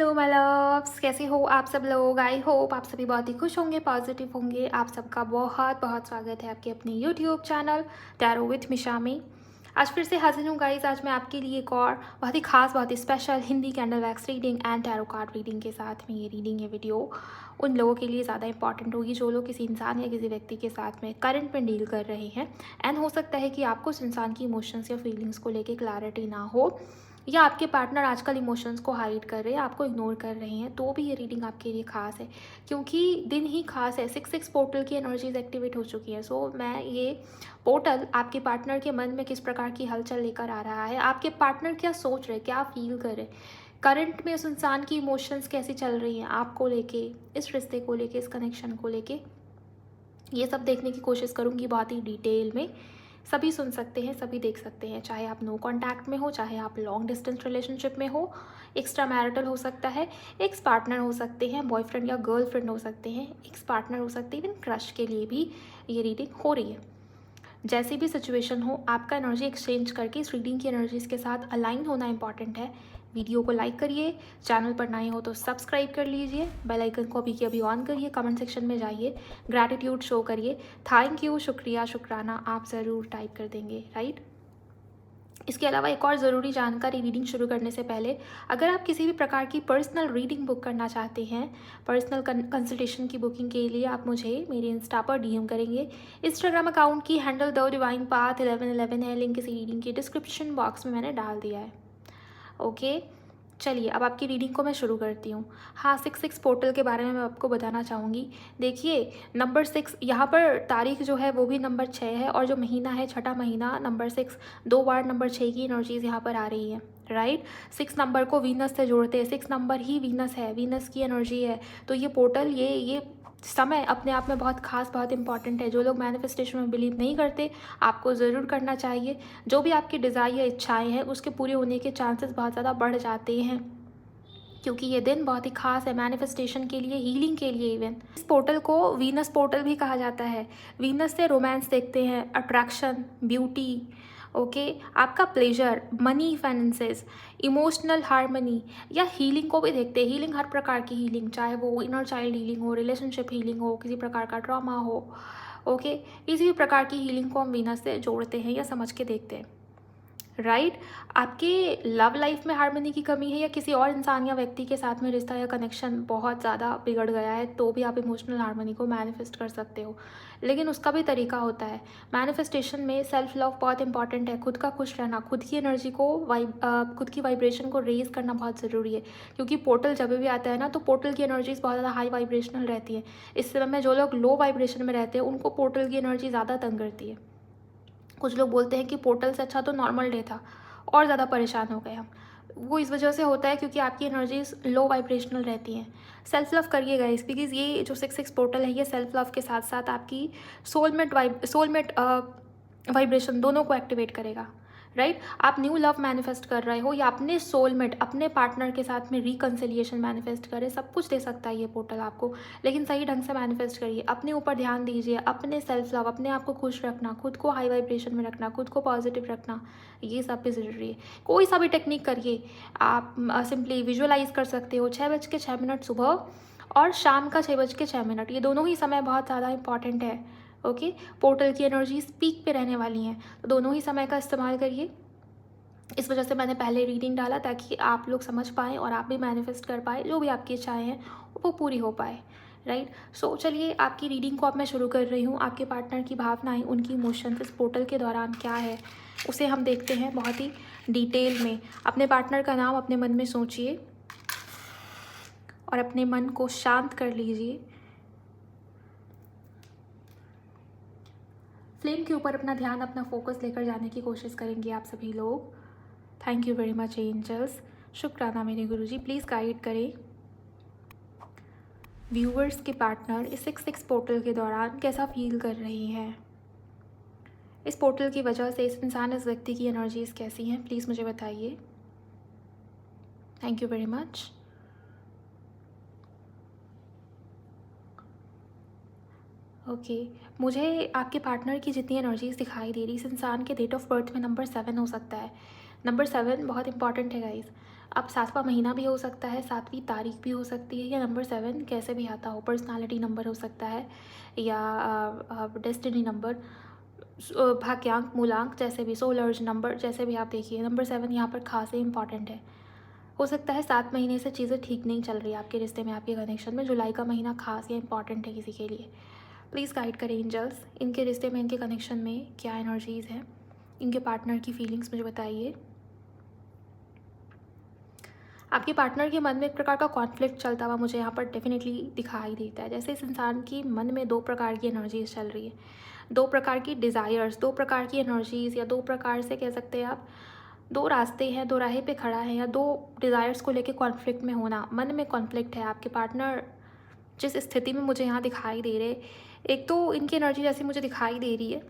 Hello my loves, कैसे हो आप सब लोग। आई होप आप सभी बहुत ही खुश होंगे, पॉजिटिव होंगे। आप सबका बहुत बहुत स्वागत है आपके अपने यूट्यूब चैनल टैरो विथ मिशा में। आज फिर से हाजिर हूँ गाइज। आज मैं आपके लिए एक और बहुत ही खास, बहुत ही special Hindi candle wax reading and tarot card reading के साथ में ये रीडिंग, ये वीडियो उन लोगों के लिए ज़्यादा इंपॉर्टेंट होगी जो लोग किसी इंसान या किसी व्यक्ति के साथ में करंट में डील कर रहे हैं। एंड हो सकता है कि आपको उस इंसान की इमोशंस या फीलिंग्स को लेके क्लैरिटी ना हो, या आपके पार्टनर आजकल इमोशंस को हाइड कर रहे हैं, आपको इग्नोर कर रहे हैं, तो भी ये रीडिंग आपके लिए खास है क्योंकि दिन ही खास है। 6 पोर्टल की एनर्जीज एक्टिवेट हो चुकी हैं। सो मैं ये पोर्टल आपके पार्टनर के मन में किस प्रकार की हलचल लेकर आ रहा है, आपके पार्टनर क्या सोच रहे, क्या फील कर रहे, करंट में उस इंसान की इमोशंस कैसी चल रही हैं आपको लेके, इस रिश्ते को लेके, इस कनेक्शन को लेके, ये सब देखने की कोशिश करूँगी बहुत ही डिटेल में। सभी सुन सकते हैं, सभी देख सकते हैं, चाहे आप नो कांटेक्ट में हो, चाहे आप लॉन्ग डिस्टेंस रिलेशनशिप में हो, एक्स्ट्रा मैरिटल हो सकता है, एक्स पार्टनर हो सकते हैं, बॉयफ्रेंड या गर्लफ्रेंड हो सकते हैं, एक्स पार्टनर हो सकते हैं, इवन क्रश के लिए भी ये रीडिंग हो रही है। जैसी भी सिचुएशन हो, आपका एनर्जी एक्सचेंज करके इस रीडिंग की एनर्जीज के साथ अलाइन होना इंपॉर्टेंट है। वीडियो को लाइक करिए, चैनल पर नए हो तो सब्सक्राइब कर लीजिए, बेल आइकन को अभी के अभी ऑन करिए, कमेंट सेक्शन में जाइए, ग्रैटिट्यूड शो करिए, थैंक यू, शुक्रिया, शुक्राना आप ज़रूर टाइप कर देंगे, राइट। इसके अलावा एक और ज़रूरी जानकारी रीडिंग शुरू करने से पहले, अगर आप किसी भी प्रकार की पर्सनल रीडिंग बुक करना चाहते हैं, पर्सनल कंसल्टेशन की बुकिंग के लिए आप मुझे मेरे इंस्टा पर डीएम करेंगे। इंस्टाग्राम अकाउंट की हैंडल द डिवाइन पाथ 1111 है, लिंक इस रीडिंग के डिस्क्रिप्शन बॉक्स में मैंने डाल दिया है। ओके, चलिए अब आपकी रीडिंग को मैं शुरू करती हूँ। हाँ, 6 पोर्टल के बारे में मैं आपको बताना चाहूँगी। देखिए, नंबर 6 यहाँ पर तारीख जो है वो भी नंबर 6 है, और जो महीना है छठा महीना नंबर 6, 2 बार नंबर 6 की एनर्जीज यहाँ पर आ रही है, राइट। 6 नंबर को वीनस से जोड़ते हैं, 6 नंबर ही वीनस है, वीनस की एनर्जी है। तो ये पोर्टल, ये समय अपने आप में बहुत खास, बहुत इंपॉर्टेंट है। जो लोग मैनिफेस्टेशन में बिलीव नहीं करते, आपको ज़रूर करना चाहिए। जो भी आपकी डिज़ायर, इच्छाएं हैं, उसके पूरे होने के चांसेस बहुत ज़्यादा बढ़ जाते हैं क्योंकि ये दिन बहुत ही खास है मैनिफेस्टेशन के लिए, हीलिंग के लिए। इवन इस पोर्टल को वीनस पोर्टल भी कहा जाता है। वीनस से रोमांस देखते हैं, अट्रैक्शन, ब्यूटी, ओके, आपका pleasure, money, finances, emotional harmony, या हीलिंग को भी देखते हैं। हीलिंग, हर प्रकार की हीलिंग, चाहे वो इनर चाइल्ड हीलिंग हो, रिलेशनशिप हीलिंग हो, किसी प्रकार का ट्रॉमा हो, ओके, किसी भी प्रकार की हीलिंग को हम वीनस से जोड़ते हैं या समझ के देखते हैं, राइट। आपके लव लाइफ में हार्मनी की कमी है, या किसी और इंसान या व्यक्ति के साथ में रिश्ता या कनेक्शन बहुत ज़्यादा बिगड़ गया है, तो भी आप इमोशनल हार्मनी को मैनिफेस्ट कर सकते हो। लेकिन उसका भी तरीका होता है। मैनिफेस्टेशन में सेल्फ लव बहुत इंपॉर्टेंट है। खुद का खुश रहना, खुद की एनर्जी को खुद की वाइब्रेशन को रेज करना बहुत ज़रूरी है। क्योंकि पोर्टल जब भी आता है ना, तो पोर्टल की एनर्जीज बहुत ज़्यादा हाई वाइब्रेशनल रहती है। इस समय में जो लोग लो वाइब्रेशन में रहते हैं, उनको पोर्टल की एनर्जी ज़्यादा तंग करती है। कुछ लोग बोलते हैं कि पोर्टल से अच्छा तो नॉर्मल डे था, और ज़्यादा परेशान हो गए हम। वो इस वजह से होता है क्योंकि आपकी एनर्जीज लो वाइब्रेशनल रहती हैं। सेल्फ लव करिएगा इस, बिकॉज ये जो 6 पोर्टल है, ये सेल्फ लव के साथ साथ आपकी सोलमेट वाइब्रेशन दोनों को एक्टिवेट करेगा, राइट। आप न्यू लव मैनिफेस्ट कर रहे हो, या अपने सोलमेट, अपने पार्टनर के साथ में रिकन्सिलिएशन मैनिफेस्ट करें, सब कुछ दे सकता है ये पोर्टल आपको। लेकिन सही ढंग से मैनिफेस्ट करिए, अपने ऊपर ध्यान दीजिए, अपने सेल्फ लव, अपने आप को खुश रखना, खुद को हाई वाइब्रेशन में रखना, खुद को पॉजिटिव रखना, ये सब भी ज़रूरी है। कोई सा भी टेक्निक करिए। आप सिंपली विजुअलाइज कर सकते हो 6:06 सुबह, और शाम का 6:06, ये दोनों ही समय बहुत ज़्यादा इंपॉर्टेंट है, ओके। पोर्टल की एनर्जी पीक पे रहने वाली हैं, तो दोनों ही समय का इस्तेमाल करिए। इस वजह से मैंने पहले रीडिंग डाला, ताकि आप लोग समझ पाएँ और आप भी मैनिफेस्ट कर पाए, जो भी आपकी इच्छाएं हैं वो पूरी हो पाए, राइट। सो चलिए आपकी रीडिंग को अब मैं शुरू कर रही हूँ। आपके पार्टनर की भावनाएं, उनकी इमोशंस इस पोर्टल के दौरान क्या है, उसे हम देखते हैं बहुत ही डिटेल में। अपने पार्टनर का नाम अपने मन में सोचिए और अपने मन को शांत कर लीजिए। फ्लेम के ऊपर अपना ध्यान, अपना फोकस लेकर जाने की कोशिश करेंगे आप सभी लोग। Thank you very much angels, शुक्राना मेरे गुरुजी, प्लीज़ गाइड करें व्यूअर्स के पार्टनर इस 6 पोर्टल के दौरान कैसा फील कर रही हैं। इस पोर्टल की वजह से इस इंसान, इस व्यक्ति की एनर्जीज कैसी हैं, प्लीज़ मुझे बताइए। Thank you very much. Okay, मुझे आपके पार्टनर की जितनी एनर्जीज दिखाई दे रही, इस इंसान के डेट ऑफ बर्थ में नंबर 7 हो सकता है। नंबर 7 बहुत इंपॉर्टेंट है गाइज। अब 7वां महीना भी हो सकता है, 7वीं तारीख भी हो सकती है, या नंबर 7 कैसे भी आता हो, पर्सनालिटी नंबर हो सकता है, या डेस्टिनी नंबर, भाग्यांक, मूलांक, जैसे भी सोलर्ज नंबर, जैसे भी आप देखिए, नंबर 7 यहाँ पर खास ही इंपॉर्टेंट है। हो सकता है 7 महीने से चीज़ें ठीक नहीं चल रही है आपके रिश्ते में, आपके कनेक्शन में। जुलाई का महीना खास या इंपॉर्टेंट है किसी के लिए। प्लीज़ गाइड करें एंजल्स, इनके रिश्ते में, इनके कनेक्शन में क्या एनर्जीज़ हैं, इनके पार्टनर की फीलिंग्स मुझे बताइए। आपके पार्टनर के मन में एक प्रकार का कॉन्फ्लिक्ट चलता हुआ मुझे यहाँ पर डेफिनेटली दिखाई देता है। जैसे इस इंसान की मन में 2 प्रकार की एनर्जीज चल रही है, 2 प्रकार की डिज़ायर्स, 2 प्रकार की एनर्जीज़, या 2 प्रकार से कह सकते हैं आप, 2 रास्ते हैं, 2 राहें पे खड़ा है, या 2 डिज़ायर्स को लेके कॉन्फ्लिक्ट में होना, मन में कॉन्फ्लिक्ट है। आपके पार्टनर जिस स्थिति में मुझे यहाँ दिखाई दे रहे, एक तो इनकी एनर्जी जैसी मुझे दिखाई दे रही है,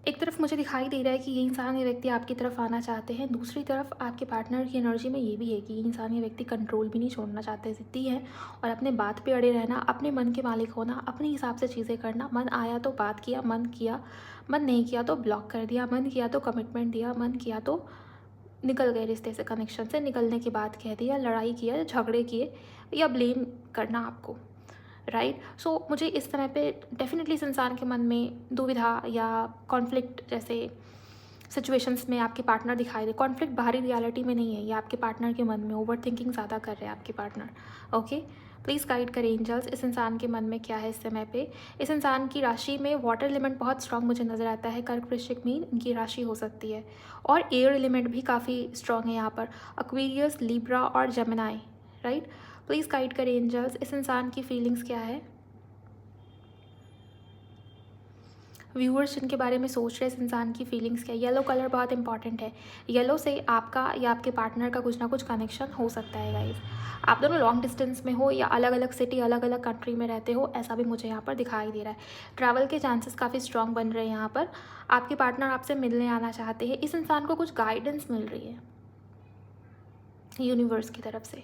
एक तरफ मुझे दिखाई दे रहा है कि ये इंसान, ये व्यक्ति आपकी तरफ आना चाहते हैं, दूसरी तरफ आपके पार्टनर की एनर्जी में ये भी है कि ये इंसान, ये व्यक्ति कंट्रोल भी नहीं छोड़ना चाहते, ज़िद्दी है, और अपने बात पे अड़े रहना, अपने मन के मालिक होना, अपने हिसाब से चीज़ें करना। मन आया तो बात किया, मन नहीं किया तो ब्लॉक कर दिया, मन किया तो कमिटमेंट दिया, मन किया तो निकल गए रिश्ते से, कनेक्शन से निकलने की बात कह दी, या लड़ाई किया, झगड़े किए, या ब्लेम करना आपको, राइट। सो मुझे इस समय पे डेफिनेटली इस इंसान के मन में दुविधा या कॉन्फ्लिक्ट जैसे सिचुएशंस में आपके पार्टनर दिखाई दे। कॉन्फ्लिक्ट बाहरी रियलिटी में नहीं है, ये आपके पार्टनर के मन में ओवर थिंकिंग ज़्यादा कर रहे हैं आपके पार्टनर। ओके, प्लीज़ गाइड करें एंजल्स, इस इंसान के मन में क्या है इस समय पे। इस इंसान की राशि में वाटर एलिमेंट बहुत स्ट्रांग मुझे नज़र आता है, कर्क, वृश्चिक, मीन इनकी राशि हो सकती है, और एयर एलिमेंट भी काफ़ी स्ट्रांग है यहाँ पर, एक्वेरियस, लिब्रा और जेमिनाई, राइट। प्लीज़ गाइड करें एंजल्स, इस इंसान की फीलिंग्स क्या है। व्यूअर्स जिनके बारे में सोच रहे हैं, इस इंसान की फीलिंग्स क्या है। येलो कलर बहुत इंपॉर्टेंट है, येलो से आपका या आपके पार्टनर का कुछ ना कुछ कनेक्शन हो सकता है गाइस। आप दोनों लॉन्ग डिस्टेंस में हो या अलग अलग सिटी, अलग अलग कंट्री में रहते हो, ऐसा भी मुझे यहाँ पर दिखाई दे रहा है। ट्रैवल के चांसेस काफ़ी स्ट्रॉन्ग बन रहे हैं यहाँ पर। आपके पार्टनर आपसे मिलने आना चाहते हैं, इस इंसान को कुछ गाइडेंस मिल रही है यूनिवर्स की तरफ से,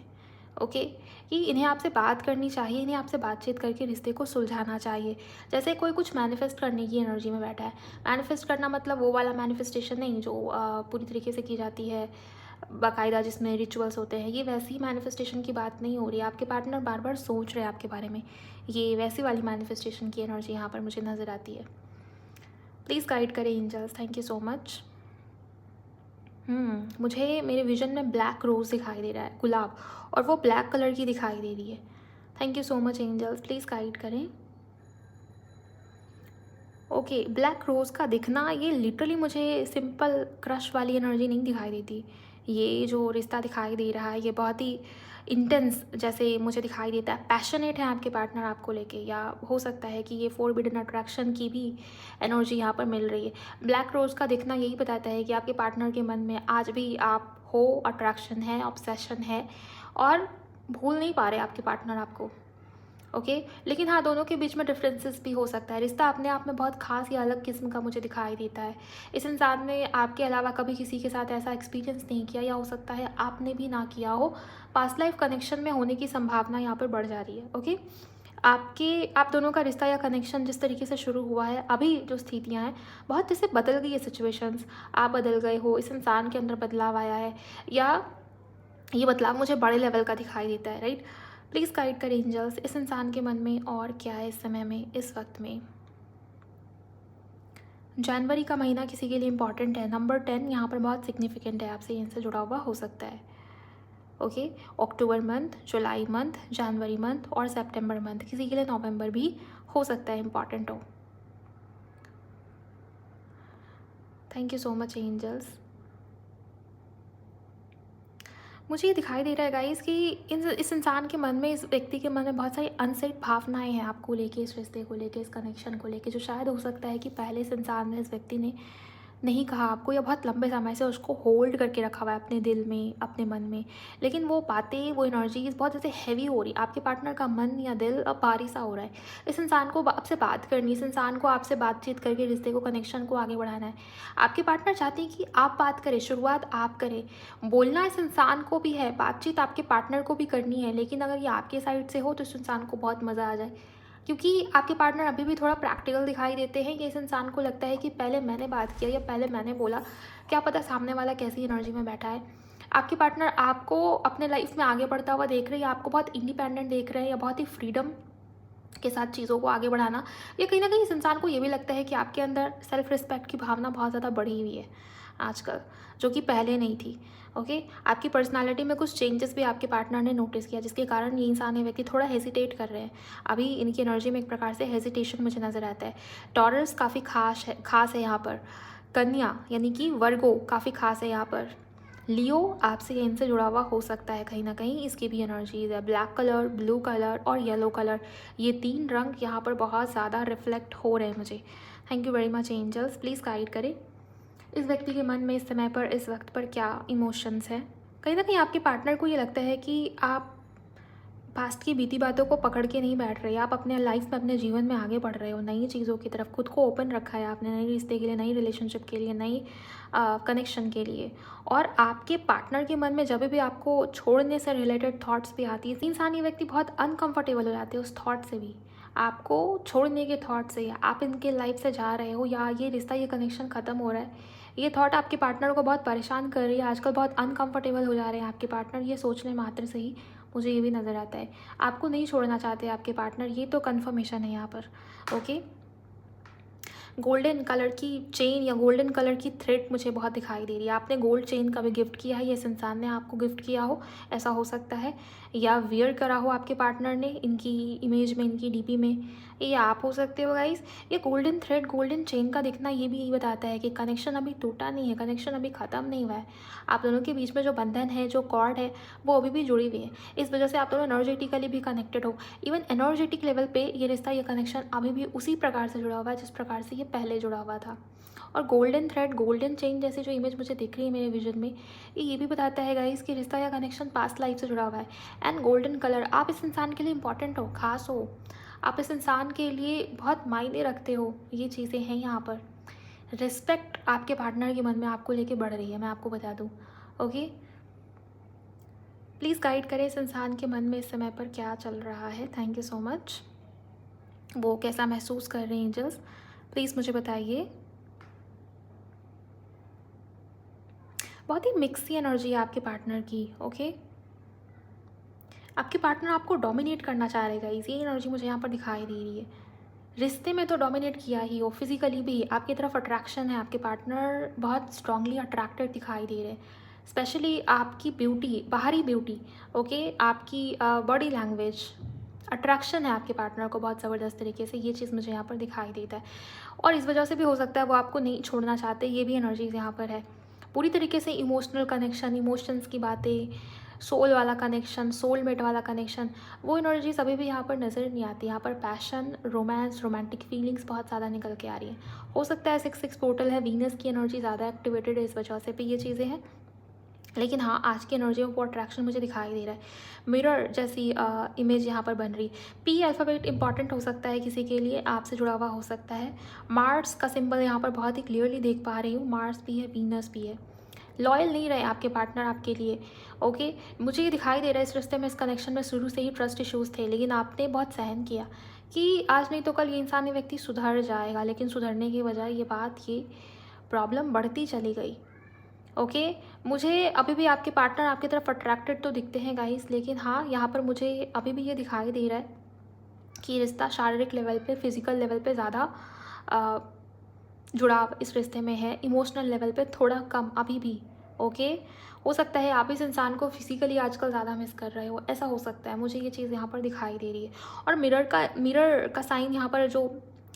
ओके, कि इन्हें आपसे बात करनी चाहिए, इन्हें आपसे बातचीत करके रिश्ते को सुलझाना चाहिए। जैसे कोई कुछ मैनिफेस्ट करने की एनर्जी में बैठा है। मैनिफेस्ट करना मतलब वो वाला मैनिफेस्टेशन नहीं जो पूरी तरीके से की जाती है बाकायदा, जिसमें रिचुअल्स होते हैं, ये वैसी ही मैनिफेस्टेशन की बात नहीं हो रही है। आपके पार्टनर बार बार सोच रहे हैं आपके बारे में, ये वैसी वाली मैनिफेस्टेशन की एनर्जी यहाँ पर मुझे नज़र आती है। प्लीज़ गाइड करें angels, thank you so much. मुझे मेरे विजन में ब्लैक रोज़ दिखाई दे रहा है, गुलाब, और वो ब्लैक कलर की दिखाई दे रही है। Thank you so much angels, please guide करें। ओके, ब्लैक रोज़ का दिखना, ये लिटरली मुझे सिंपल क्रश वाली एनर्जी नहीं दिखाई देती। ये जो रिश्ता दिखाई दे रहा है, ये बहुत ही इंटेंस जैसे मुझे दिखाई देता है। पैशनेट है आपके पार्टनर आपको लेके, या हो सकता है कि ये फोरबिडन अट्रैक्शन की भी एनर्जी यहाँ पर मिल रही है। ब्लैक रोज़ का दिखना यही बताता है कि आपके पार्टनर के मन में आज भी आप हो, अट्रैक्शन है, ऑब्सेशन है, और भूल नहीं पा रहे आपके पार्टनर आपको, ओके। लेकिन हाँ, दोनों के बीच में डिफरेंसेस भी हो सकता है। रिश्ता अपने आप में बहुत खास या अलग किस्म का मुझे दिखाई देता है। इस इंसान ने आपके अलावा कभी किसी के साथ ऐसा एक्सपीरियंस नहीं किया, या हो सकता है आपने भी ना किया हो। पास्ट लाइफ कनेक्शन में होने की संभावना यहाँ पर बढ़ जा रही है, ओके। आप दोनों का रिश्ता या कनेक्शन जिस तरीके से शुरू हुआ है, अभी जो स्थितियाँ हैं बहुत जैसे बदल गई है सिचुएशंस। आप बदल गए हो, इस इंसान के अंदर बदलाव आया है, या ये बदलाव मुझे बड़े लेवल का दिखाई देता है, राइट। प्लीज़ गाइड करें एंजल्स, इस इंसान के मन में और क्या है इस समय में, इस वक्त में। जनवरी का महीना किसी के लिए इंपॉर्टेंट है, नंबर 10 यहाँ पर बहुत सिग्निफिकेंट है, आपसे इनसे जुड़ा हुआ हो सकता है, ओके। अक्टूबर मंथ, जुलाई मंथ, जनवरी मंथ और सितंबर मंथ, किसी के लिए नवंबर भी हो सकता है इंपॉर्टेंट हो। Thank you so much angels. मुझे ये दिखाई दे रहा है गाइस कि इस इंसान के मन में, इस व्यक्ति के मन में बहुत सारी अनसेट भावनाएं हैं आपको लेके, इस रिश्ते को लेके, इस कनेक्शन को लेके, जो शायद हो सकता है कि पहले इस इंसान ने, इस व्यक्ति ने नहीं कहा आपको, या बहुत लंबे समय से उसको होल्ड करके रखा हुआ है अपने दिल में, अपने मन में। लेकिन वो बातें, वो एनर्जीज बहुत जैसे हैवी हो रही, आपके पार्टनर का मन या दिल अब भारी सा हो रहा है। इस इंसान को आपसे बात करनी, इस इंसान को आपसे बातचीत करके रिश्ते को, कनेक्शन को आगे बढ़ाना है। आपके पार्टनर चाहते हैं कि आप बात करें, शुरुआत आप करें। बोलना इस इंसान को भी है, बातचीत आपके पार्टनर को भी करनी है, लेकिन अगर ये आपके साइड से हो तो इस इंसान को बहुत मज़ा आ जाए, क्योंकि आपके पार्टनर अभी भी थोड़ा प्रैक्टिकल दिखाई देते हैं। कि इस इंसान को लगता है कि पहले मैंने बात किया या पहले मैंने बोला, क्या पता सामने वाला कैसी एनर्जी में बैठा है। आपके पार्टनर आपको अपने लाइफ में आगे बढ़ता हुआ देख रहे हैं, आपको बहुत इंडिपेंडेंट देख रहे हैं, या बहुत ही फ्रीडम के साथ चीज़ों को आगे बढ़ाना, या कहीं ना कहीं इस इंसान को ये भी लगता है कि आपके अंदर सेल्फ रिस्पेक्ट की भावना बहुत ज़्यादा बढ़ी हुई है आजकल, जो कि पहले नहीं थी। ओके, आपकी पर्सनालिटी में कुछ चेंजेस भी आपके पार्टनर ने नोटिस किया, जिसके कारण ये इंसान, ये व्यक्ति थोड़ा हेजिटेट कर रहे हैं। अभी इनकी एनर्जी में एक प्रकार से हेजिटेशन मुझे नज़र आता है। टॉरस काफ़ी खास है यहाँ पर। कन्या यानी कि वर्गो काफ़ी खास है यहाँ पर। लियो आपसे या इनसे जुड़ा हुआ हो सकता है कहीं ना कहीं, इसकी भी एनर्जीज है। ब्लैक कलर, ब्लू कलर और येलो कलर, ये 3 रंग यहाँ पर बहुत ज़्यादा रिफ्लेक्ट हो रहे हैं मुझे। Thank you very much angels, please guide करें इस व्यक्ति के मन में इस समय पर, इस वक्त पर क्या इमोशंस हैं। कहीं ना कहीं आपके पार्टनर को ये लगता है कि आप पास्ट की बीती बातों को पकड़ के नहीं बैठ रहे, आप अपने लाइफ में, अपने जीवन में आगे बढ़ रहे हो, नई चीज़ों की तरफ खुद को ओपन रखा है आपने, नई रिश्ते के लिए, नई रिलेशनशिप के लिए, नई कनेक्शन के लिए। और आपके पार्टनर के मन में जब भी आपको छोड़ने से रिलेटेड थॉट्स भी आती है, इंसान, ये व्यक्ति बहुत अनकंफर्टेबल हो जाते हैं उस थॉट से भी, आपको छोड़ने के थॉट से, या आप इनके लाइफ से जा रहे हो, या ये रिश्ता, ये कनेक्शन ख़त्म हो रहा है, ये थॉट आपके पार्टनर को बहुत परेशान कर रही है। आजकल बहुत अनकंफर्टेबल हो जा रहे हैं आपके पार्टनर, ये सोचने मात्र से ही मुझे ये भी नज़र आता है। आपको नहीं छोड़ना चाहते आपके पार्टनर, ये तो कन्फर्मेशन है यहाँ पर। ओके, गोल्डन कलर की चेन या गोल्डन कलर की थ्रेड मुझे बहुत दिखाई दे रही है। आपने गोल्ड चेन कभी गिफ्ट किया है, इस इंसान ने आपको गिफ्ट किया हो, ऐसा हो सकता है, या वियर करा हो आपके पार्टनर ने इनकी इमेज में, इनकी डीपी में, ये आप हो सकते हो गाइस। ये गोल्डन थ्रेड, गोल्डन चेन का दिखना ये भी बताता है कि कनेक्शन अभी टूटा नहीं है, कनेक्शन अभी ख़त्म नहीं हुआ है। आप दोनों के बीच में जो बंधन है, जो कॉर्ड है, वो अभी भी जुड़ी हुई है। इस वजह से आप दोनों एनर्जेटिकली भी कनेक्टेड हो। इवन एनर्जेटिक लेवल पे ये रिश्ता, ये कनेक्शन अभी भी उसी प्रकार से जुड़ा हुआ है जिस प्रकार से ये पहले जुड़ा हुआ था। और गोल्डन थ्रेड, गोल्डन चेन जैसी जो इमेज मुझे दिख रही है मेरे विजन में, ये भी बताता है गाइस कि रिश्ता या कनेक्शन पास्ट लाइफ से जुड़ा हुआ है। एंड गोल्डन कलर, आप इस इंसान के लिए इंपॉर्टेंट हो, खास हो, आप इस इंसान के लिए बहुत मायने रखते हो, ये चीज़ें हैं यहाँ पर। रिस्पेक्ट आपके पार्टनर के मन में आपको लेके बढ़ रही है, मैं आपको बता दूँ। ओके, प्लीज़ गाइड करें इस इंसान के मन में इस समय पर क्या चल रहा है। Thank you so much. वो कैसा महसूस कर रहे हैं एंजल्स, प्लीज़ मुझे बताइए। बहुत ही मिक्स सी एनर्जी है आपके पार्टनर की। ओके, आपके पार्टनर आपको डोमिनेट करना चाह रहे गाइस, ये एनर्जी मुझे यहाँ पर दिखाई दे रही है। रिश्ते में तो डोमिनेट किया ही हो, फिजिकली भी आपकी तरफ अट्रैक्शन है, आपके पार्टनर बहुत स्ट्रांगली अट्रैक्टेड दिखाई दे रहे हैं। स्पेशली आपकी ब्यूटी, बाहरी ब्यूटी, ओके, आपकी बॉडी लैंग्वेज, अट्रैक्शन है आपके पार्टनर को बहुत ज़बरदस्त तरीके से, ये चीज़ मुझे यहाँ पर दिखाई देता है। और इस वजह से भी हो सकता है वो आपको नहीं छोड़ना चाहते, ये भी एनर्जीज यहाँ पर है। पूरी तरीके से इमोशनल कनेक्शन, इमोशंस की बातें, सोल वाला कनेक्शन, सोलमेट वाला कनेक्शन, वो एनर्जीज अभी भी यहाँ पर नज़र नहीं आती। यहाँ पर पैशन, रोमांस, रोमांटिक फीलिंग्स बहुत ज़्यादा निकल के आ रही हैं। हो सकता है 6 पोर्टल है, वीनस की एनर्जी ज़्यादा एक्टिवेटेड है, इस वजह से भी ये चीज़ें हैं। लेकिन हाँ, आज की एनर्जी में वो अट्रैक्शन मुझे दिखाई दे रहा है। मिरर जैसी इमेज यहाँ पर बन रही। पी अल्फ़ाबेट इंपॉर्टेंट हो सकता है किसी के लिए, आपसे जुड़ा हुआ हो सकता है। मार्स का सिंबल यहाँ पर बहुत ही क्लियरली देख पा रही हूँ, मार्स भी है, वीनस भी है। लॉयल नहीं रहे आपके पार्टनर आपके लिए। ओके, मुझे ये दिखाई दे रहा है इस रिश्ते में, इस कनेक्शन में शुरू से ही ट्रस्ट इश्यूज़ थे, लेकिन आपने बहुत सहन किया कि आज नहीं तो कल ये इंसान, ये व्यक्ति सुधर जाएगा। लेकिन सुधरने की बजाय ये प्रॉब्लम बढ़ती चली गई। ओके, मुझे अभी भी आपके पार्टनर आपकी तरफ अट्रैक्टेड तो दिखते हैं गाइस, लेकिन हाँ, यहाँ पर मुझे अभी भी ये दिखाई दे रहा है कि रिश्ता शारीरिक लेवल पे, फिजिकल लेवल पे ज़्यादा जुड़ाव इस रिश्ते में है, इमोशनल लेवल पे थोड़ा कम अभी भी। ओके, हो सकता है आप इस इंसान को फिजिकली आजकल ज़्यादा मिस कर रहे हो, ऐसा हो सकता है, मुझे ये चीज़ यहाँ पर दिखाई दे रही है। और मिरर का साइन यहाँ पर जो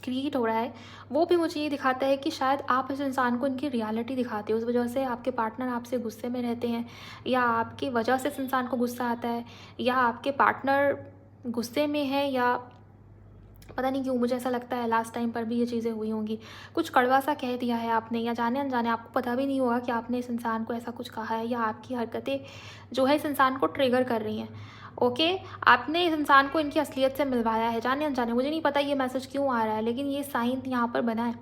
क्रिएट हो रहा है, वो भी मुझे ये दिखाता है कि शायद आप इस इंसान को इनकी रियलिटी दिखाते हो, उस वजह से आपके पार्टनर आपसे गुस्से में रहते हैं, या आपकी वजह से इस इंसान को गुस्सा आता है, या आपके पार्टनर गुस्से में है, या पता नहीं क्यों मुझे ऐसा लगता है लास्ट टाइम पर भी ये चीज़ें हुई होंगी। कुछ कड़वा सा कह दिया है आपने, या जाने अनजाने आपको पता भी नहीं होगा कि आपने इस इंसान को ऐसा कुछ कहा है, या आपकी हरकतें जो है इस इंसान को ट्रिगर कर रही हैं। ओके, आपने इस इंसान को इनकी असलियत से मिलवाया है जाने अनजाने, मुझे नहीं पता ये मैसेज क्यों आ रहा है, लेकिन ये साइन यहाँ पर बना है।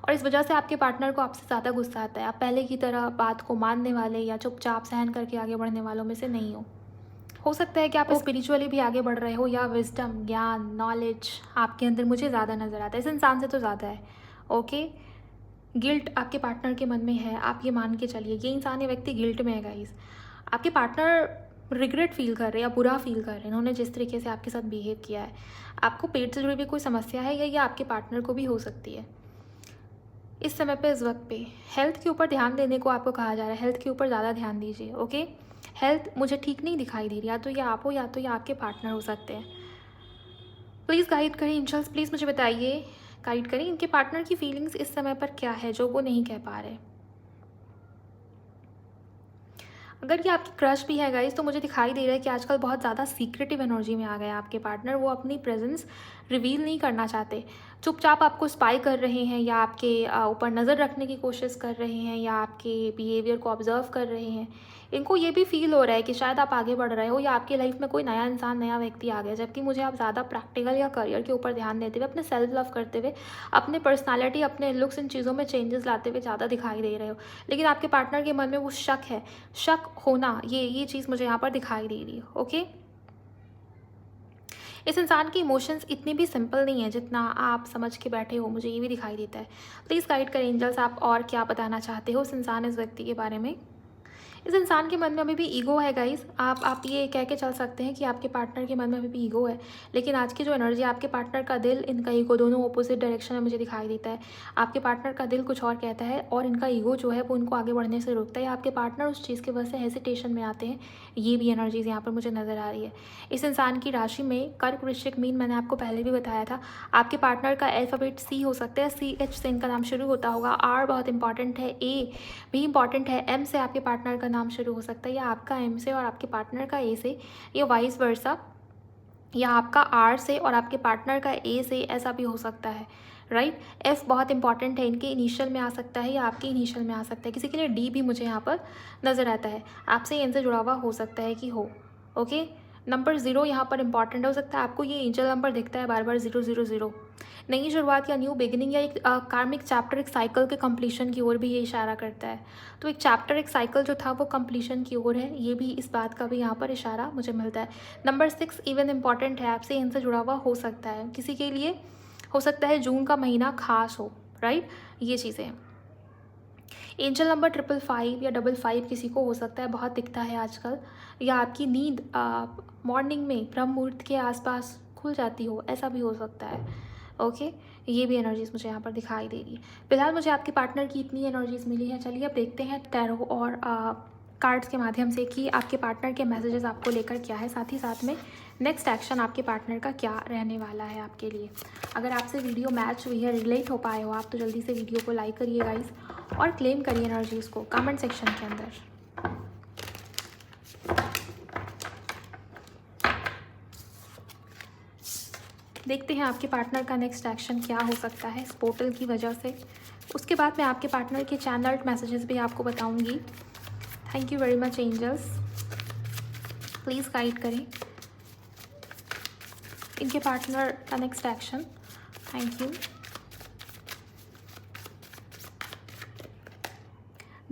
और इस वजह से आपके पार्टनर को आपसे ज़्यादा गुस्सा आता है। आप पहले की तरह बात को मानने वाले या चुपचाप सहन करके आगे बढ़ने वालों में से नहीं हो सकता है कि आप स्पिरिचुअली भी आगे बढ़ रहे हो, या विजडम, ज्ञान, नॉलेज आपके अंदर मुझे ज़्यादा नज़र आता है, इस इंसान से तो ज़्यादा है। ओके, गिल्ट आपके पार्टनर के मन में है, आप ये मान के चलिए ये इंसान, ये व्यक्ति गिल्ट में है गाइस। आपके पार्टनर रिग्रेट फील कर रहे हैं या बुरा फील कर रहे हैं इन्होंने जिस तरीके से आपके साथ बिहेव किया है। आपको पेट से जुड़ी हुई कोई समस्या है या ये आपके पार्टनर को भी हो सकती है। इस समय पे, इस वक्त पे हेल्थ के ऊपर ध्यान देने को आपको कहा जा रहा है। हेल्थ के ऊपर ज़्यादा ध्यान दीजिए, ओके। हेल्थ मुझे ठीक नहीं दिखाई दे रही, या तो ये आप हो या तो ये आपके पार्टनर हो सकते हैं। प्लीज़ गाइड करें एंजल्स, प्लीज़ मुझे बताइए, गाइड करें इनके पार्टनर की फीलिंग्स इस समय पर क्या है जो वो नहीं कह पा रहे। अगर ये आपकी क्रश भी है गाइस तो मुझे दिखाई दे रहा है कि आजकल बहुत ज़्यादा सीक्रेटिव एनर्जी में आ गए आपके पार्टनर। वो अपनी प्रेजेंस रिवील नहीं करना चाहते, चुपचाप आपको स्पाई कर रहे हैं या आपके ऊपर नज़र रखने की कोशिश कर रहे हैं या आपके बिहेवियर को ऑब्जर्व कर रहे हैं। इनको ये भी फील हो रहा है कि शायद आप आगे बढ़ रहे हो या आपकी लाइफ में कोई नया इंसान, नया व्यक्ति आ गया, जबकि मुझे आप ज़्यादा प्रैक्टिकल या करियर के ऊपर ध्यान देते हुए, अपने सेल्फ लव करते हुए, अपने पर्सनालिटी, अपने लुक्स, इन चीज़ों में चेंजेस लाते हुए ज़्यादा दिखाई दे रहे हो। लेकिन आपके पार्टनर के मन में वो शक है, शक होना, ये चीज़ मुझे यहाँ पर दिखाई दे रही है, ओके। इस इंसान की इमोशंस इतनी भी सिंपल नहीं है जितना आप समझ के बैठे हो, मुझे ये भी दिखाई देता है। प्लीज़ गाइड करें एंजल्स, आप और क्या बताना चाहते हो इस इंसान, इस व्यक्ति के बारे में। इस इंसान के मन में अभी भी ईगो है गाइस। आप ये कह के चल सकते हैं कि आपके पार्टनर के मन में अभी भी ईगो है, लेकिन आज की जो एनर्जी, आपके पार्टनर का दिल, इनका ईगो, दोनों ऑपोजिट डायरेक्शन में मुझे दिखाई देता है। आपके पार्टनर का दिल कुछ और कहता है और इनका ईगो जो है वो इनको आगे बढ़ने से रोकता है। आपके पार्टनर उस चीज़ की वजह से हेजिटेशन में आते हैं। ये भी एनर्जीज यहाँ पर मुझे नज़र आ रही है। इस इंसान की राशि में कर्क, वृश्चिक, मीन, मैंने आपको पहले भी बताया था। आपके पार्टनर का अल्फ़ाबेट सी हो सकता है, CH से इनका नाम शुरू होता होगा, R बहुत इंपॉर्टेंट है, A भी इंपॉर्टेंट है, M से आपके पार्टनर का नाम शुरू हो सकता है, या आपका M से और आपके पार्टनर का A से, या वाइस वर्सा, या आपका R से और आपके पार्टनर का A से, ऐसा भी हो सकता है, राइट। F बहुत इंपॉर्टेंट है, इनके इनिशियल में आ सकता है या आपके इनिशियल में आ सकता है। किसी के लिए D भी मुझे यहाँ पर नज़र आता है, आपसे इनसे जुड़ा हुआ हो सकता है कि हो, ओके। नंबर 0 यहाँ पर इंपॉर्टेंट हो सकता है। आपको ये एंजल नंबर दिखता है बार बार 000, नई शुरुआत या न्यू बिगिनिंग या एक कार्मिक चैप्टर, एक साइकिल के कंप्लीशन की ओर भी ये इशारा करता है। तो एक चैप्टर, एक साइकिल जो था वो कंप्लीशन की ओर है, ये भी, इस बात का भी यहाँ पर इशारा मुझे मिलता है। नंबर 6 इवन इंपॉर्टेंट है, आपसे इनसे जुड़ा हुआ हो सकता है। किसी के लिए हो सकता है जून का महीना खास हो, राइट, ये चीज़ें। एंजल नंबर 555 या 55 किसी को हो सकता है, बहुत दिखता है आजकल। या आपकी नींद मॉर्निंग में ब्रह्म मुहूर्त के आसपास खुल जाती हो, ऐसा भी हो सकता है, ओके। ये भी एनर्जीज मुझे यहाँ पर दिखाई दे रही है। फिलहाल मुझे आपके पार्टनर की इतनी एनर्जीज मिली है। चलिए अब देखते हैं टैरो और कार्ड्स के माध्यम से कि आपके पार्टनर के मैसेजेस आपको लेकर क्या है, साथ ही साथ में नेक्स्ट एक्शन आपके पार्टनर का क्या रहने वाला है आपके लिए। अगर आपसे वीडियो मैच हुई है, रिलेट हो पाए हो आप, तो जल्दी से वीडियो को लाइक करिए गाइस और क्लेम करिए एनर्जीज को कमेंट सेक्शन के अंदर। देखते हैं आपके पार्टनर का नेक्स्ट एक्शन क्या हो सकता है इस पोर्टल की वजह से। उसके बाद मैं आपके पार्टनर के चैनल्ड मैसेजेस भी आपको बताऊंगी। Thank you very much angels, please guide करें इनके पार्टनर का next action. Thank you.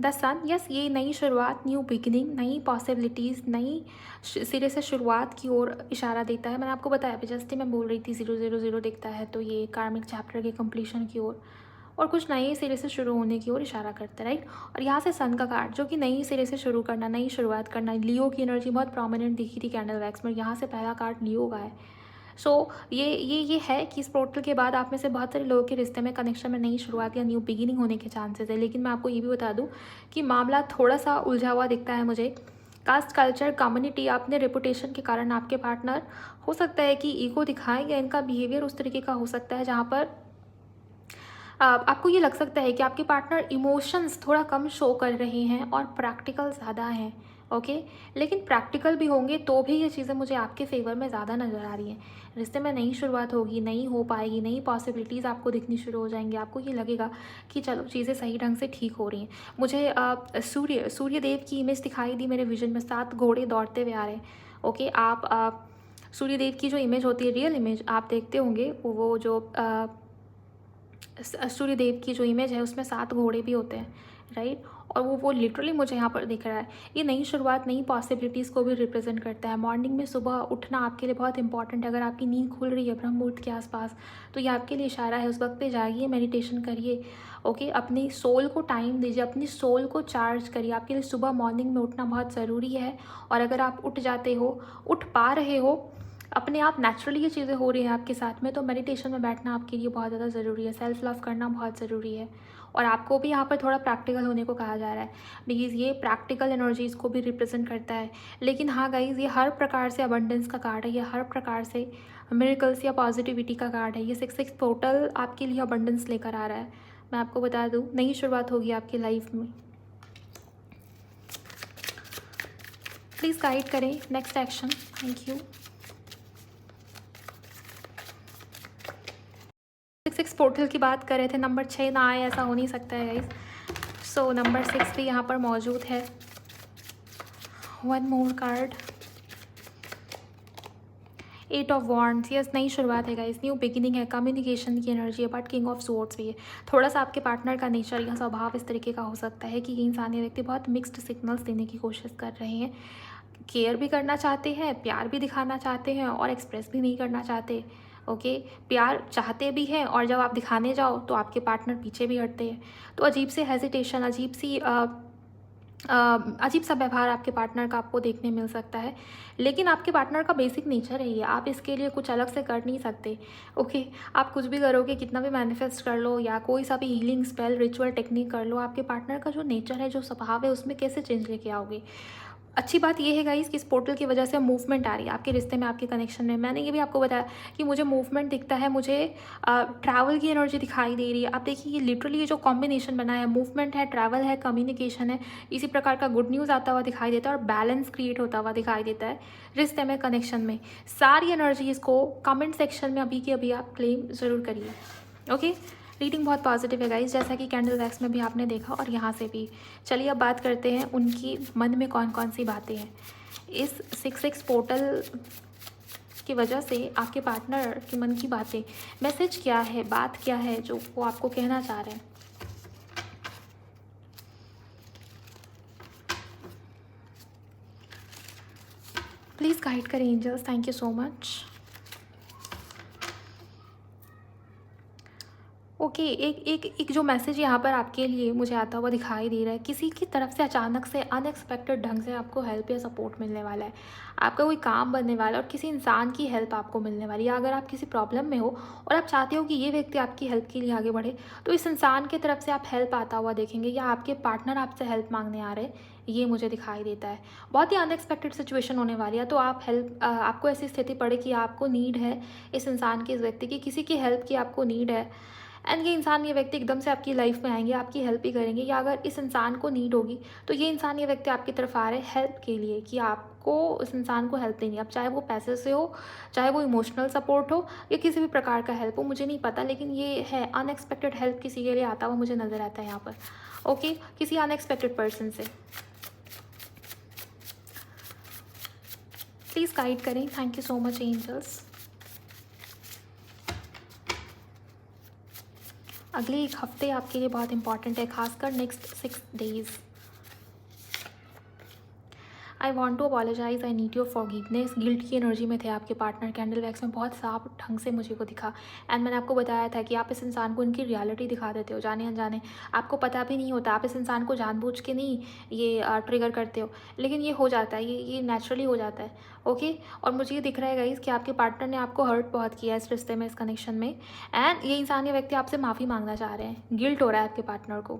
The sun, yes, ये नई शुरुआत, न्यू बिगिनिंग, नई पॉसिबिलिटीज़, नई सिरे से शुरुआत की ओर इशारा देता है। मैंने आपको बताया अभी जस्ट ही मैं बोल रही थी 000 दिखता है, तो ये कार्मिक चैप्टर के कंप्लीशन की ओर और कुछ नए सिरे से शुरू होने की ओर इशारा करता है, राइट। और यहाँ से सन का कार्ड जो कि नई सिरे से शुरू करना, नई शुरुआत करना, लियो की एनर्जी बहुत प्रोमिनेंट दिखी थी कैंडल वैक्स में, यहाँ से पहला कार्ड लियो का है। सो ये है कि इस पोर्टल के बाद आप में से बहुत सारे लोगों के रिश्ते में, कनेक्शन में नई शुरुआत या न्यू बिगिनिंग होने के चांसेस है। लेकिन मैं आपको ये भी बता दूं कि मामला थोड़ा सा उलझा हुआ दिखता है मुझे। कास्ट, कल्चर, कम्युनिटी, अपने रेपुटेशन के कारण आपके पार्टनर हो सकता है कि ईगो दिखाएं या इनका बिहेवियर उस तरीके का हो सकता है जहाँ पर आपको ये लग सकता है कि आपके पार्टनर इमोशंस थोड़ा कम शो कर रहे हैं और प्रैक्टिकल ज़्यादा हैं, ओके। लेकिन प्रैक्टिकल भी होंगे तो भी ये चीज़ें मुझे आपके फेवर में ज़्यादा नज़र आ रही हैं। रिश्ते में नई शुरुआत होगी, नई हो पाएगी, नई पॉसिबिलिटीज़ आपको दिखनी शुरू हो जाएंगी। आपको ये लगेगा कि चलो चीज़ें सही ढंग से ठीक हो रही हैं। मुझे सूर्यदेव की इमेज दिखाई दी मेरे विजन में, 7 घोड़े दौड़ते हुए आ रहे हैं, ओके। आप सूर्यदेव की जो इमेज होती है, रियल इमेज आप देखते होंगे, वो जो सूर्यदेव की जो इमेज है उसमें 7 घोड़े भी होते हैं, राइट। और वो लिटरली मुझे यहाँ पर दिख रहा है। ये नई शुरुआत, नई पॉसिबिलिटीज़ को भी रिप्रेजेंट करता है। मॉर्निंग में सुबह उठना आपके लिए बहुत इंपॉर्टेंट है। अगर आपकी नींद खुल रही है ब्रह्म मुहूर्त के आसपास, तो ये आपके लिए इशारा है, उस वक्त पे जागिए, मेडिटेशन करिए। ओके, अपनी सोल को टाइम दीजिए, अपनी सोल को चार्ज करिए। आपके लिए सुबह मॉर्निंग में उठना बहुत ज़रूरी है। और अगर आप उठ जाते हो, उठ पा रहे हो, अपने आप नेचुरली ये चीज़ें हो रही हैं आपके साथ में, तो मेडिटेशन में बैठना आपके लिए बहुत ज़्यादा ज़रूरी है। सेल्फ लव करना बहुत ज़रूरी है। और आपको भी यहाँ पर थोड़ा प्रैक्टिकल होने को कहा जा रहा है, बिकॉज़ ये प्रैक्टिकल एनर्जीज़ को भी रिप्रेजेंट करता है। लेकिन हाँ गाइज़, ये हर प्रकार से अबंडेंस का कार्ड है, ये हर प्रकार से मिरेकल्स या पॉजिटिविटी का कार्ड है। ये 6 टोटल आपके लिए अबंडेंस लेकर आ रहा है। मैं आपको बता दूँ, नई शुरुआत होगी आपकी लाइफ में। प्लीज़ गाइड करें next action. Thank you. 6 portal की बात कर रहे थे, नंबर 6 ना आए ऐसा हो नहीं सकता है गाइज। सो नंबर 6 भी यहाँ पर मौजूद है। One more card, 8 of wands. Yes, नई शुरुआत है गाइस, न्यू बिगिनिंग है, कम्युनिकेशन की एनर्जी है। बट किंग ऑफ स्वॉर्ड्स भी है। थोड़ा सा आपके पार्टनर का नेचर या स्वभाव इस तरीके का हो सकता है कि ये इंसान, ये व्यक्ति बहुत मिक्स्ड सिग्नल्स देने की कोशिश कर रहे हैं। केयर भी करना चाहते हैं, प्यार भी दिखाना चाहते हैं, और एक्सप्रेस भी नहीं करना चाहते। ओके, प्यार चाहते भी हैं, और जब आप दिखाने जाओ तो आपके पार्टनर पीछे भी हटते हैं। तो अजीब से हेजिटेशन, अजीब सा व्यवहार आपके पार्टनर का आपको देखने मिल सकता है। लेकिन आपके पार्टनर का बेसिक नेचर है ये, आप इसके लिए कुछ अलग से कर नहीं सकते। ओके, आप कुछ भी करोगे, कितना भी मैनिफेस्ट कर लो या कोई सा भी हीलिंग स्पेल, रिचुअल टेक्निक कर लो, आपके पार्टनर का जो नेचर है, जो स्वभाव है, उसमें कैसे चेंज लेके आओगे। अच्छी बात ये है गाइस कि इस पोर्टल की वजह से मूवमेंट आ रही है आपके रिश्ते में, आपके कनेक्शन में। मैंने ये भी आपको बताया कि मुझे मूवमेंट दिखता है, मुझे ट्रैवल की एनर्जी दिखाई दे रही है। आप देखिए, ये लिटरली ये जो कॉम्बिनेशन बना है, मूवमेंट है, ट्रैवल है, कम्युनिकेशन है, इसी प्रकार का गुड न्यूज़ आता हुआ दिखाई देता है, और बैलेंस क्रिएट होता हुआ दिखाई देता है रिश्ते में, कनेक्शन में। सारी एनर्जीज़ को कमेंट सेक्शन में अभी के अभी आप क्लेम ज़रूर करिए। ओके, रीडिंग बहुत पॉजिटिव है गाइस, जैसा कि कैंडल वैक्स में भी आपने देखा और यहाँ से भी। चलिए अब बात करते हैं उनकी मन में कौन कौन सी बातें हैं। इस 6 पोर्टल की वजह से आपके पार्टनर के मन की बातें, मैसेज क्या है, बात क्या है जो वो आपको कहना चाह रहे हैं। प्लीज़ गाइड करें angels, thank you so much. Okay, एक जो मैसेज यहाँ पर आपके लिए मुझे आता हुआ दिखाई दे रहा है, किसी की तरफ से अचानक से अनएक्सपेक्टेड ढंग से आपको हेल्प या सपोर्ट मिलने वाला है। आपका कोई काम बनने वाला है और किसी इंसान की हेल्प आपको मिलने वाली है। अगर आप किसी प्रॉब्लम में हो और आप चाहते हो कि ये व्यक्ति आपकी हेल्प के लिए आगे बढ़े, तो इस इंसान की तरफ से आप हेल्प आता हुआ देखेंगे, या आपके पार्टनर आपसे हेल्प मांगने आ रहे हैं, ये मुझे दिखाई देता है। बहुत ही अनएक्सपेक्टेड सिचुएशन होने वाली है। तो आप आपको ऐसी स्थिति पड़े कि आपको नीड है इस इंसान की, इस व्यक्ति की, किसी की हेल्प की आपको नीड है, एंड ये इंसान, ये व्यक्ति एकदम से आपकी लाइफ में आएंगे, आपकी हेल्प ही करेंगे। या अगर इस इंसान को नीड होगी, तो ये इंसान, ये व्यक्ति आपकी तरफ आ रहे हैं हेल्प के लिए, कि आपको उस इंसान को हेल्प देनी है। अब चाहे वो पैसे से हो, चाहे वो इमोशनल सपोर्ट हो, या किसी भी प्रकार का हेल्प हो, मुझे नहीं पता, लेकिन ये है अनएक्सपेक्टेड हेल्प किसी के लिए आता हुआ मुझे नज़र आता है यहाँ पर। ओके, किसी अनएक्सपेक्टेड पर्सन से। प्लीज़ गाइड करें, thank you so much angels. अगले एक हफ्ते आपके लिए बहुत इंपॉर्टेंट है, खासकर next 6 days. I want to apologise, I need your forgiveness. Guilt की एनर्जी में थे आपके पार्टनर, कैंडल वैक्स में बहुत साफ ढंग से मुझे वो दिखा। एंड मैंने आपको बताया था कि आप इस इंसान को इनकी रियलिटी दिखा देते हो, जाने अनजाने, आपको पता भी नहीं होता। आप इस इंसान को जानबूझ के नहीं ये ट्रिगर करते हो, लेकिन ये हो जाता है, ये नेचुरली हो जाता है। ओके, और मुझे ये दिख रहा है गाइस कि आपके पार्टनर ने आपको हर्ट बहुत किया है इस रिश्ते में, इस कनेक्शन में, एंड ये इंसान, ये व्यक्ति आपसे माफ़ी मांगना चाह रहे हैं। गिल्ट हो रहा है आपके पार्टनर को,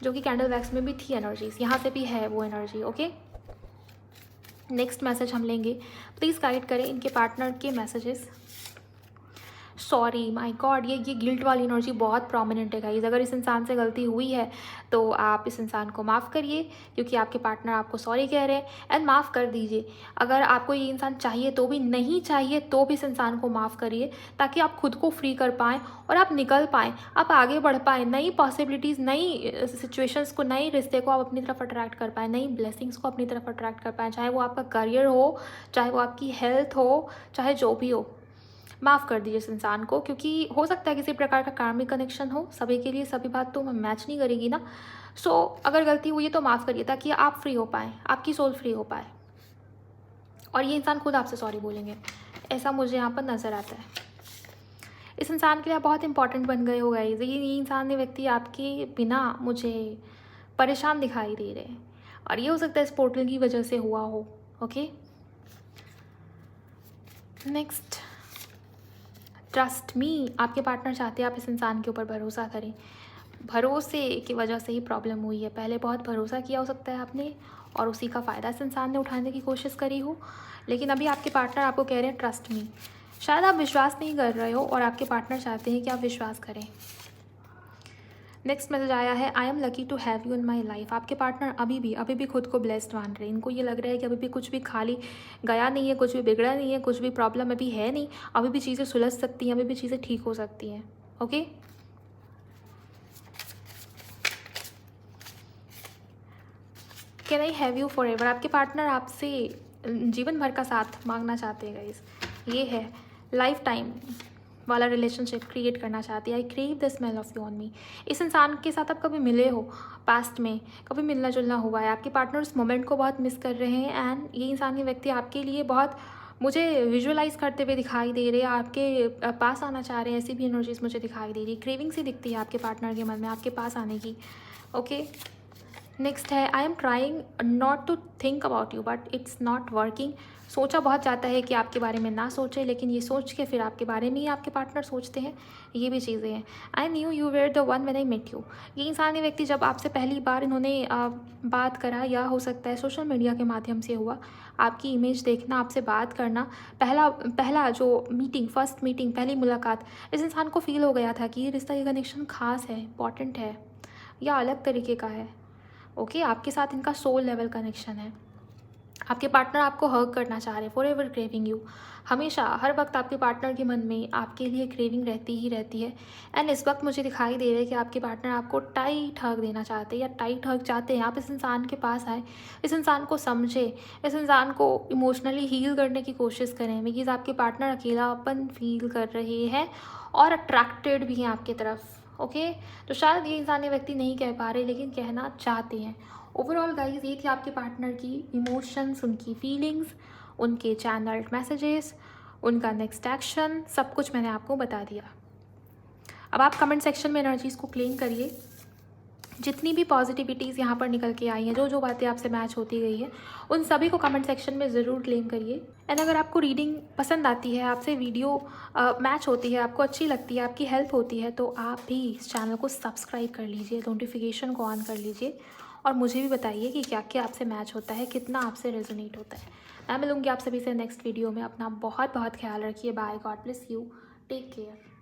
जो कि कैंडल वैक्स में भी थी एनर्जीज, यहाँ से भी है वो एनर्जी। ओके, नेक्स्ट मैसेज हम लेंगे, प्लीज़ गाइड करें इनके पार्टनर के मैसेजेस। सॉरी, माय गॉड, ये गिल्ट वाली एनर्जी बहुत प्रोमिनेंट है गाइस। अगर इस इंसान से गलती हुई है तो आप इस इंसान को माफ़ करिए, क्योंकि आपके पार्टनर आपको सॉरी कह रहे हैं, एंड माफ़ कर दीजिए। अगर आपको ये इंसान चाहिए तो भी, नहीं चाहिए तो भी इस इंसान को माफ़ करिए, ताकि आप खुद को फ्री कर पाएँ और आप निकल पाएँ, आप आगे बढ़ पाएँ, नई पॉसिबिलिटीज़, नई सिचुएशंस को, नए रिश्ते को आप अपनी तरफ अट्रैक्ट कर पाएँ, नई ब्लेसिंग्स को अपनी तरफ अट्रैक्ट कर पाएँ, चाहे वो आपका करियर हो, चाहे वो आपकी हेल्थ हो, चाहे जो भी हो। माफ़ कर दीजिए इस इंसान को, क्योंकि हो सकता है किसी प्रकार का कार्मिक कनेक्शन हो, सभी के लिए सभी बात तो मैच नहीं करेगी ना। सो अगर गलती हुई है तो माफ़ करिए, ताकि आप फ्री हो पाएँ, आपकी सोल फ्री हो पाए, और ये इंसान खुद आपसे सॉरी बोलेंगे, ऐसा मुझे यहाँ पर नज़र आता है। इस इंसान के लिए आप बहुत इंपॉर्टेंट बन गए हो गाइस। ये इंसान ने व्यक्ति आपके बिना मुझे परेशान दिखाई दे रहे हैं, और ये हो सकता है इस पोर्टल की वजह से हुआ हो। ओके, नेक्स्ट, ट्रस्ट मी, आपके पार्टनर चाहते हैं आप इस इंसान के ऊपर भरोसा करें। भरोसे की वजह से ही प्रॉब्लम हुई है। पहले बहुत भरोसा किया हो सकता है आपने, और उसी का फ़ायदा इस इंसान ने उठाने की कोशिश करी हो, लेकिन अभी आपके पार्टनर आपको कह रहे हैं ट्रस्ट मी। शायद आप विश्वास नहीं कर रहे हो, और आपके पार्टनर चाहते हैं कि आप विश्वास करें। नेक्स्ट मैसेज आया है, I am lucky to have you in my life. आपके पार्टनर अभी भी खुद को ब्लेस्ड मान रहे हैं। इनको ये लग रहा है कि अभी भी कुछ भी खाली गया नहीं है, कुछ भी बिगड़ा नहीं है, कुछ भी प्रॉब्लम अभी है नहीं, अभी भी चीज़ें सुलझ सकती हैं, अभी भी चीज़ें ठीक हो सकती हैं। Okay, can I have you for ever. आपके पार्टनर आपसे जीवन भर का साथ मांगना चाहते हैं गाइस। ये है लाइफ टाइम वाला रिलेशनशिप क्रिएट करना चाहती है। आई crave the smell of you on me. इस इंसान के साथ आप कभी मिले हो पास्ट में, कभी मिलना जुलना हुआ है, आपके पार्टनर उस मोमेंट को बहुत मिस कर रहे हैं, एंड ये इंसान, ये व्यक्ति आपके लिए बहुत मुझे विजुअलाइज करते हुए दिखाई दे रहे हैं, आपके पास आना चाह रहे हैं। ऐसी भी एनर्जीज मुझे दिखाई दे रही, क्रेविंग सी दिखती है आपके पार्टनर के मन में आपके पास आने की। ओके, नेक्स्ट है, I am trying not to think about you but it's not working. सोचा बहुत चाहता है कि आपके बारे में ना सोचे, लेकिन ये सोच के फिर आपके बारे में ही आपके पार्टनर सोचते हैं। ये भी चीज़ें हैं। I knew you were the one when I met you. ये इंसानी व्यक्ति जब आपसे पहली बार इन्होंने बात करा, या हो सकता है सोशल मीडिया के माध्यम से हुआ, आपकी इमेज देखना, आपसे बात करना, पहला जो मीटिंग, फर्स्ट मीटिंग, पहली मुलाकात, इस इंसान को फील हो गया था कि ये रिश्ता, ये कनेक्शन खास है, इंपॉर्टेंट है, या अलग तरीके का है। ओके, आपके साथ इनका सोल लेवल कनेक्शन है। आपके पार्टनर आपको हग करना चाह रहे हैं, फॉर एवर क्रेविंग यू। हमेशा हर वक्त आपके पार्टनर के मन में आपके लिए क्रेविंग रहती ही रहती है। एंड इस वक्त मुझे दिखाई दे रहा है कि आपके पार्टनर आपको टाइट हग देना चाहते हैं, या टाइट हग चाहते हैं। आप इस इंसान के पास आए, इस इंसान को समझे, इस इंसान को इमोशनली हील करने की कोशिश करें, बिकॉज आपके पार्टनर अकेलापन फील कर रहे हैं और अट्रैक्टेड भी हैं आपकी तरफ। ओके, तो शायद ये इंसानी व्यक्ति नहीं कह पा रहे, लेकिन कहना चाहते हैं। ओवरऑल गाइस, ये थी आपके पार्टनर की इमोशंस, उनकी फीलिंग्स, उनके चैनल्ड मैसेजेस, उनका नेक्स्ट एक्शन, सब कुछ मैंने आपको बता दिया। अब आप कमेंट सेक्शन में एनर्जीज़ को क्लेम करिए। जितनी भी पॉजिटिविटीज़ यहाँ पर निकल के आई हैं, जो जो बातें आपसे मैच होती गई है, उन सभी को कमेंट सेक्शन में ज़रूर क्लेम करिए। एंड अगर आपको रीडिंग पसंद आती है, आपसे वीडियो मैच होती है, आपको अच्छी लगती है, आपकी हेल्प होती है, तो आप भी इस चैनल को सब्सक्राइब कर लीजिए, नोटिफिकेशन को ऑन कर लीजिए, और मुझे भी बताइए कि क्या क्या आपसे मैच होता है, कितना आपसे रेजोनेट होता है। मैं मिलूँगी आप सभी से नेक्स्ट वीडियो में। अपना बहुत बहुत ख्याल रखिए। Bye, God bless you, take care.